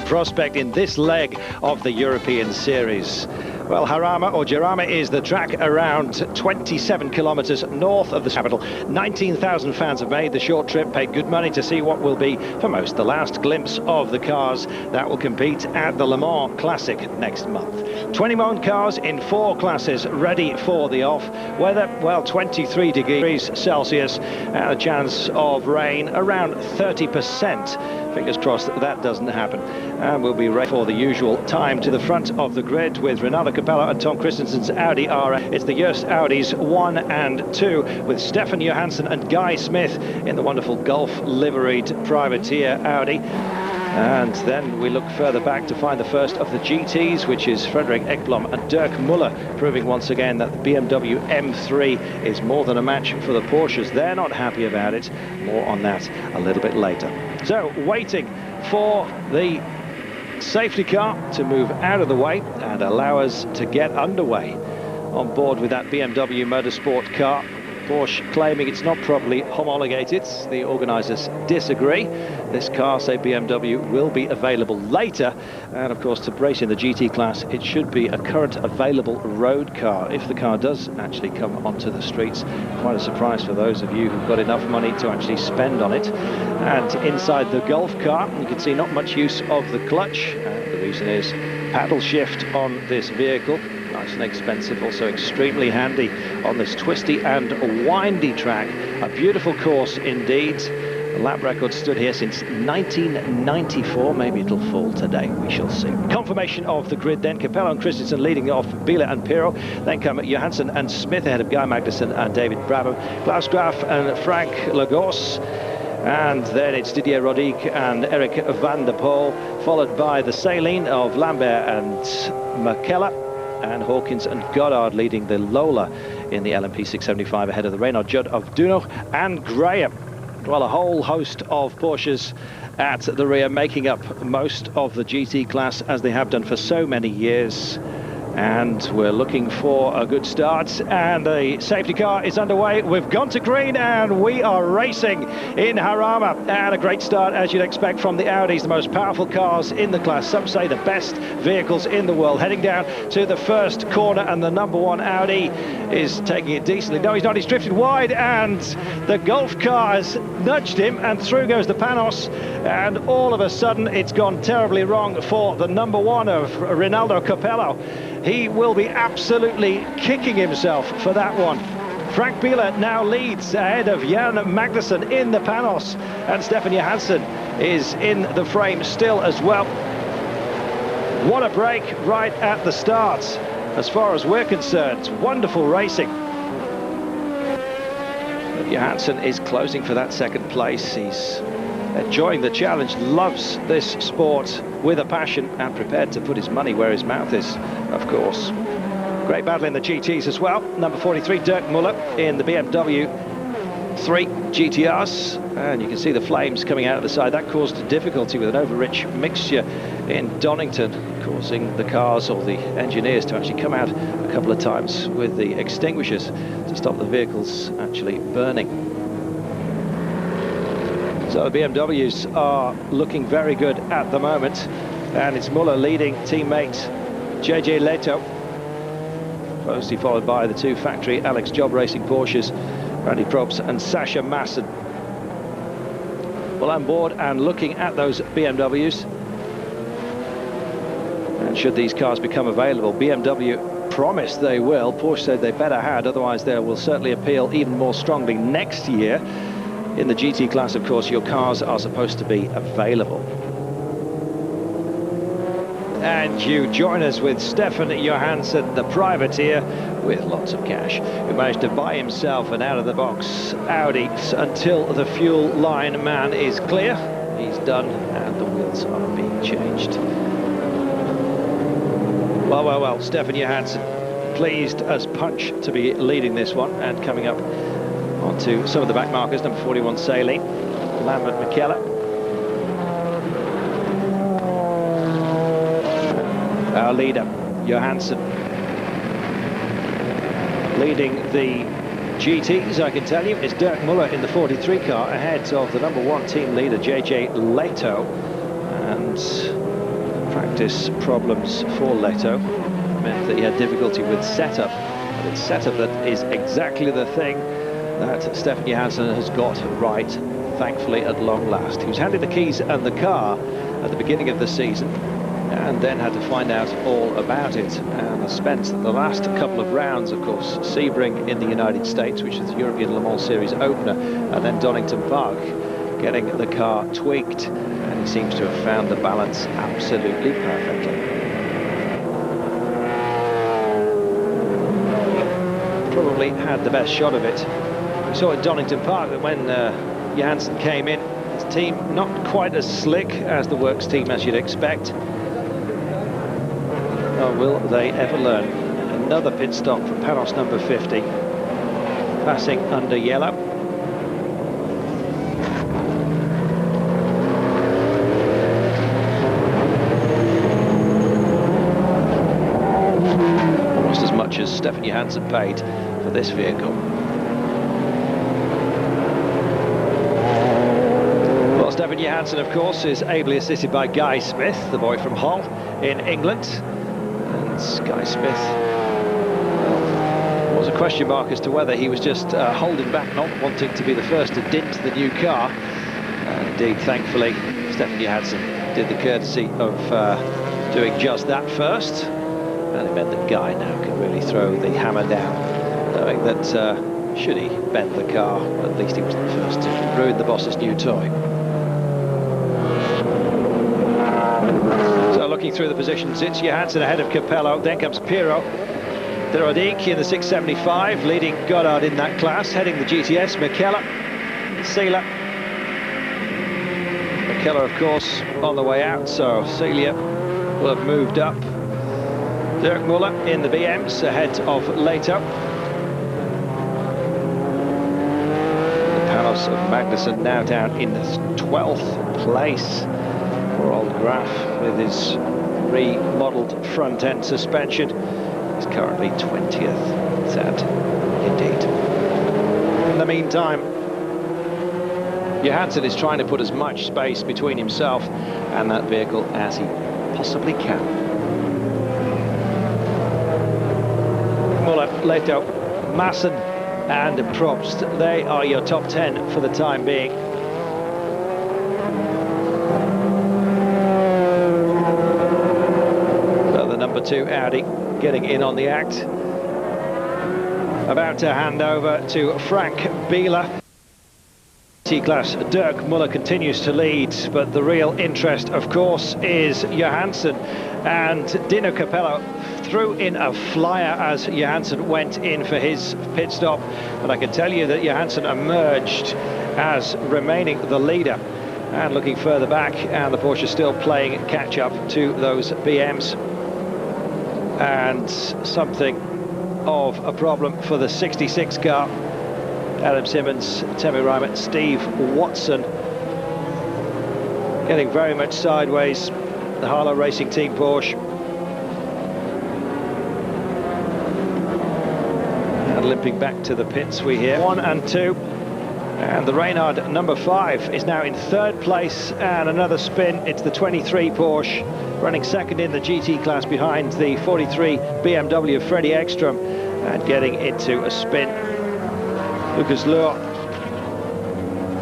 prospect in this leg of the European Series. Well, Jarama is the track around 27 kilometres north of the capital. 19,000 fans have made the short trip, paid good money to see what will be, for most, the last glimpse of the cars that will compete at the Le Mans Classic next month. 21 cars in 4 classes ready for the off. Weather, well, 23 degrees Celsius, and a chance of rain around 30%. Fingers crossed that doesn't happen. And we'll be ready for the usual time to the front of the grid with Ronaldo Capello and Tom Christensen's Audi R. It's the Joest Audis 1 and 2 with Stefan Johansson and Guy Smith in the wonderful Gulf liveried privateer Audi. And then we look further back to find the first of the GTs, which is Frederik Ekblom and Dirk Muller, proving once again that the BMW M3 is more than a match for the Porsches. They're not happy about it. More on that a little bit later. So, waiting for the safety car to move out of the way and allow us to get underway on board with that BMW Motorsport car. Porsche claiming it's not properly homologated. The organisers disagree. This car, say BMW, will be available later. And of course, to race in the GT class, it should be a current available road car. If the car does actually come onto the streets, quite a surprise for those of you who've got enough money to actually spend on it. And inside the Golf car, you can see not much use of the clutch. The reason is paddle shift on this vehicle. Nice and expensive, also extremely handy on this twisty and windy track. A beautiful course indeed. The lap record stood here since 1994. Maybe it'll fall today, we shall see. Confirmation of the grid then. Capello and Christensen leading off Biela and Pirro. Then come Johansson and Smith ahead of Guy Magnussen and David Brabham. Klaus Graf and Frank Lagos. And then it's Didier Rodic and Eric van der Poel, followed by the Saleen of Lambert and McKellar. And Hawkins and Goddard leading the Lola in the LMP 675 ahead of the Renault Judd of Duno and Graham. Well, a whole host of Porsches at the rear, making up most of the GT class as they have done for so many years. And we're looking for a good start, and the safety car is underway. We've gone to green and we are racing in Jarama, and a great start as you'd expect from the Audis, the most powerful cars in the class, some say the best vehicles in the world. Heading down to the first corner, and the number 1 Audi is taking it decently. No, he's not, he's drifted wide, and the Golf car has nudged him, and through goes the Panos, and all of a sudden it's gone terribly wrong for the number 1 of Ronaldo Capello. He will be absolutely kicking himself for that one. Frank Biela now leads ahead of Jan Magnussen in the Panos, and Stefan Johansson is in the frame still as well. What a break right at the start, as far as we're concerned. Wonderful racing. But Johansson is closing for that second place. He's enjoying the challenge, loves this sport with a passion, and prepared to put his money where his mouth is, of course. Great battle in the GTs as well. Number 43, Dirk Muller in the BMW 3 GTRs, and you can see the flames coming out of the side. That caused difficulty with an over-rich mixture in Donington, causing the cars or the engineers to actually come out a couple of times with the extinguishers to stop the vehicles actually burning. So the BMWs are looking very good at the moment, and it's Muller leading teammate JJ Leto, closely followed by the 2 factory Alex Job Racing Porsches, Randy Probst and Sasha Masson. Well, on board and looking at those BMWs, and should these cars become available, BMW promised they will. Porsche said they better had, otherwise they will certainly appeal even more strongly next year. In the GT class, of course, your cars are supposed to be available. And you join us with Stefan Johansson, the privateer with lots of cash, who managed to buy himself an out-of-the-box Audi until the fuel line man is clear. He's done, and the wheels are being changed. Well, Stefan Johansson, pleased as punch to be leading this one, and coming up onto some of the back markers. Number 41, Saleen, Lambert, McKellar. Our leader, Johansson, leading the GTs, I can tell you, is Dirk Muller in the 43 car, ahead of the number 1 team leader, JJ Leto. And practice problems for Leto meant that he had difficulty with setup, but it's setup that is exactly the thing that Stefan Johansson has got right, thankfully, at long last. He was handed the keys and the car at the beginning of the season and then had to find out all about it, and spent the last couple of rounds, of course, Sebring in the United States, which is the European Le Mans Series opener, and then Donington Park, getting the car tweaked, and he seems to have found the balance absolutely perfectly. Probably had the best shot of it. We saw at Donington Park that when Johansson came in, his team not quite as slick as the works team as you'd expect. Oh, will they ever learn? Another pit stop for Panos number 50, passing under yellow. Almost as much as Stefan Johansson paid for this vehicle. Well, Stefan Johansson, of course, is ably assisted by Guy Smith, the boy from Hull in England. Guy Smith was a question mark as to whether he was just holding back, not wanting to be the first to dint the new car. Indeed, thankfully, Stefan Johansson did the courtesy of doing just that first, and it meant that Guy now can really throw the hammer down, knowing that should he bend the car, at least he wasn't the first to ruin the boss's new toy. Looking through the positions, it's Johansson ahead of Capello, then comes Pirro, De Rodic in the 675, leading Goddard in that class, heading the GTS, Michela, Celia. Michela, of course, on the way out, so Celia will have moved up. Dirk Muller in the BMs, ahead of Leto. The Panos of Magnussen now down in the 12th place. Poor old Graf, with his remodelled front-end suspension, is currently 20th. Sad, indeed. In the meantime, Johansson is trying to put as much space between himself and that vehicle as he possibly can. Muller, Leto, Maassen and Probst, they are your top 10 for the time being. Number 2 Audi getting in on the act. About to hand over to Frank Bieler. T-Class, Dirk Muller continues to lead, but the real interest, of course, is Johansson. And Dino Capello threw in a flyer as Johansson went in for his pit stop. But I can tell you that Johansson emerged as remaining the leader. And looking further back, and the Porsche still playing catch-up to those BMs. And something of a problem for the 66 car. Adam Simmons, Temi Reimer, Steve Watson getting very much sideways. The Harlow Racing Team Porsche. And limping back to the pits we hear 1 and 2. And the Reynard number 5 is now in 3rd place, and another spin. It's the 23 Porsche running second in the GT class behind the 43 BMW of Freddie Ekstrom, and getting into a spin. Lucas Luhr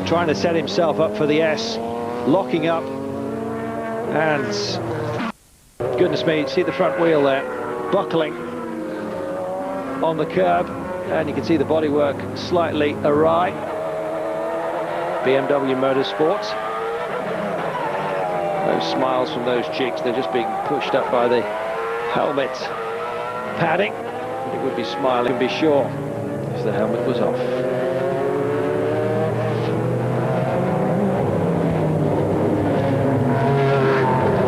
trying to set himself up for the S, locking up, and goodness me, see the front wheel there buckling on the curb, and you can see the bodywork slightly awry. BMW Motorsports. Those smiles from those cheeks, they're just being pushed up by the helmet padding. It would be smiling, be sure, if the helmet was off.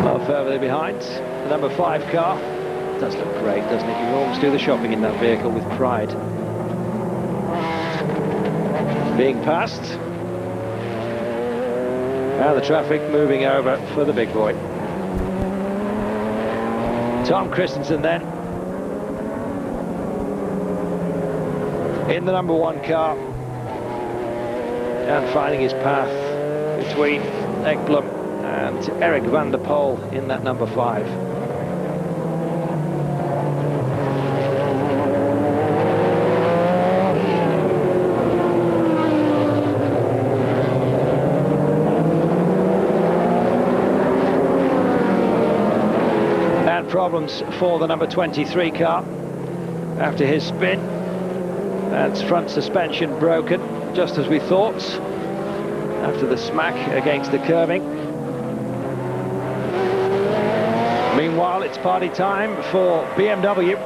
Well, further behind, the number 5 car. It does look great, doesn't it? You can almost do the shopping in that vehicle with pride. Being passed. Now the traffic moving over for the big boy. Tom Christensen then in the number 1 car, and finding his path between Ekblom and Eric van der Poel in that number 5. And problems for the number 23 car after his spin. That's front suspension broken, just as we thought, after the smack against the curving. Meanwhile, it's party time for BMW.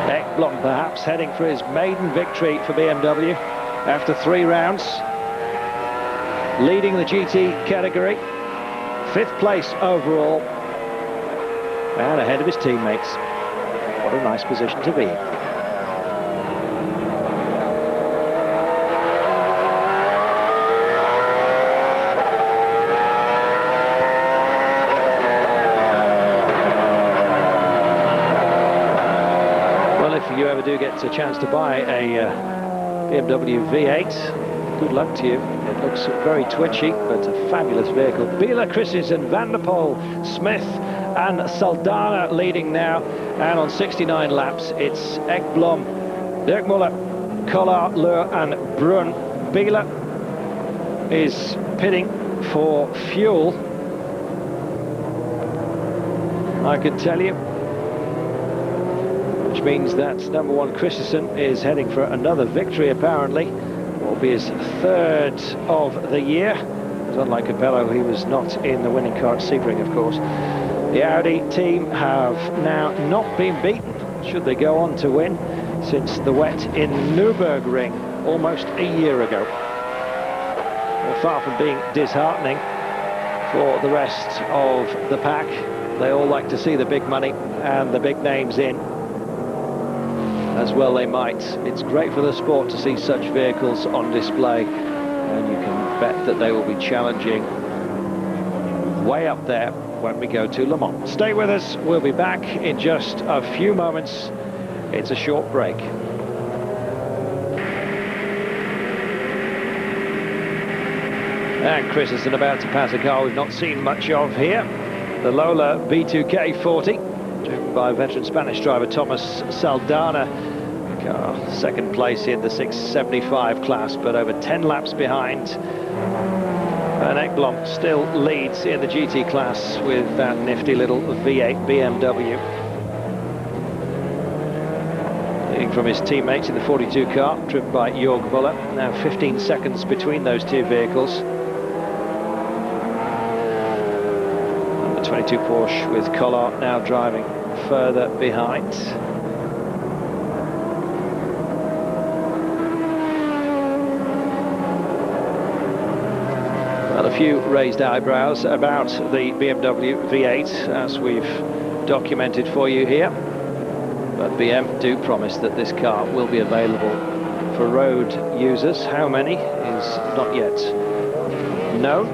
Ekblom perhaps heading for his maiden victory for BMW after 3 rounds. Leading the GT category, 5th place overall, and ahead of his teammates. What a nice position to be in. Well, if you ever do get a chance to buy a BMW V8, good luck to you. It looks very twitchy, but a fabulous vehicle. Biela, Christensen, Van der Poel, Smith and Saldana leading now, and on 69 laps it's Ekblom, Dirk Muller, Collard, Leur and Brun. Biela is pitting for fuel, I can tell you, which means that number 1 Christensen is heading for another victory apparently. Will be his 3rd of the year. But unlike Capello, he was not in the winning car at Sebring, of course. The Audi team have now not been beaten, should they go on to win, since the wet in Nürburgring almost a year ago. Well, far from being disheartening for the rest of the pack. They all like to see the big money and the big names in. As well they might. It's great for the sport to see such vehicles on display, and you can bet that they will be challenging way up there when we go to Le Mans. Stay with us, we'll be back in just a few moments. It's a short break. And Christensen about to pass a car we've not seen much of here, the Lola B2K40. Driven by veteran Spanish driver Thomas Saldana. Car 2nd place in the 675 class, but over 10 laps behind. And Ekblom still leads in the GT class with that nifty little V8 BMW. Leading from his teammates in the 42 car, driven by Jörg Muller. Now 15 seconds between those two vehicles. 22 Porsche with Collard now driving further behind. Well, a few raised eyebrows about the BMW V8, as we've documented for you here. But BM do promise that this car will be available for road users. How many is not yet known.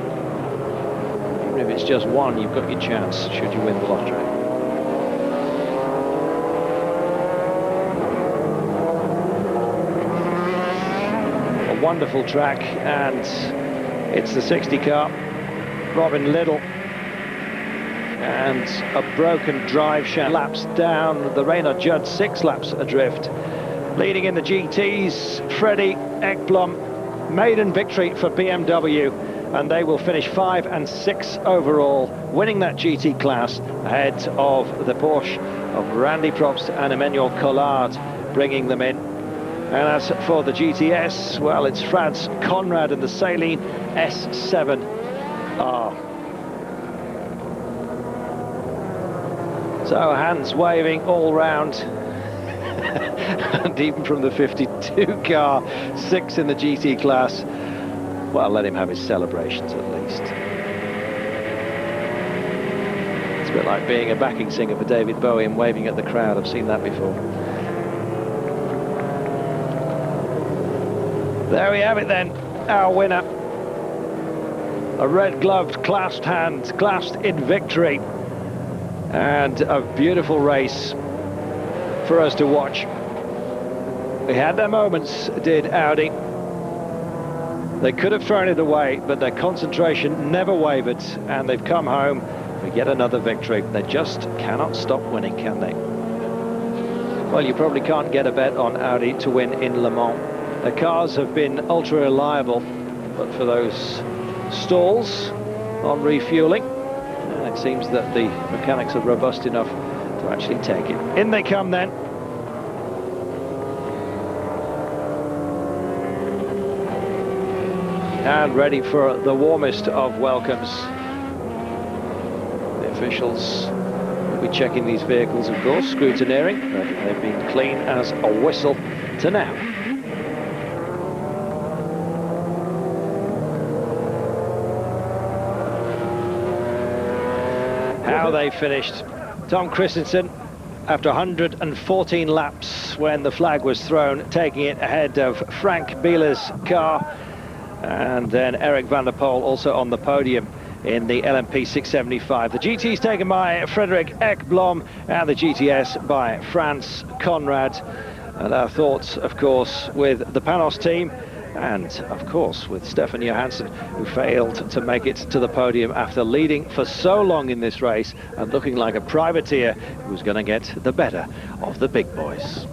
If it's just one, you've got your chance should you win the lottery. A wonderful track, and it's the 60 car, Robin Little, and a broken drive shaft. Laps down, the Reynard Judd 6 laps adrift. Leading in the GTs, Freddie Ekblom, maiden victory for BMW. And they will finish 5 and 6 overall, winning that GT class ahead of the Porsche of Randy Probst and Emmanuel Collard, bringing them in. And as for the GTS, well, it's Franz Conrad and the Saleen S7R. So hands waving all round. And even from the 52 car, 6 in the GT class. Well, let him have his celebrations at least. It's a bit like being a backing singer for David Bowie and waving at the crowd. I've seen that before. There we have it then, our winner. A red-gloved, clasped hand, clasped in victory. And a beautiful race for us to watch. We had their moments, did Audi. They could have thrown it away, but their concentration never wavered, and they've come home with yet another victory. They just cannot stop winning, can they? Well, you probably can't get a bet on Audi to win in Le Mans. Their cars have been ultra reliable, but for those stalls on refueling, it seems that the mechanics are robust enough to actually take it. In they come then. And ready for the warmest of welcomes. The officials will be checking these vehicles, of course, scrutineering, but they've been clean as a whistle to now. How they finished. Tom Christensen, after 114 laps when the flag was thrown, taking it ahead of Frank Bieler's car. And then Eric van der Poel also on the podium in the LMP 675. The GT is taken by Frederik Ekblom and the GTS by Frans Conrad. And our thoughts, of course, with the Panos team and, of course, with Stefan Johansson, who failed to make it to the podium after leading for so long in this race and looking like a privateer who was going to get the better of the big boys.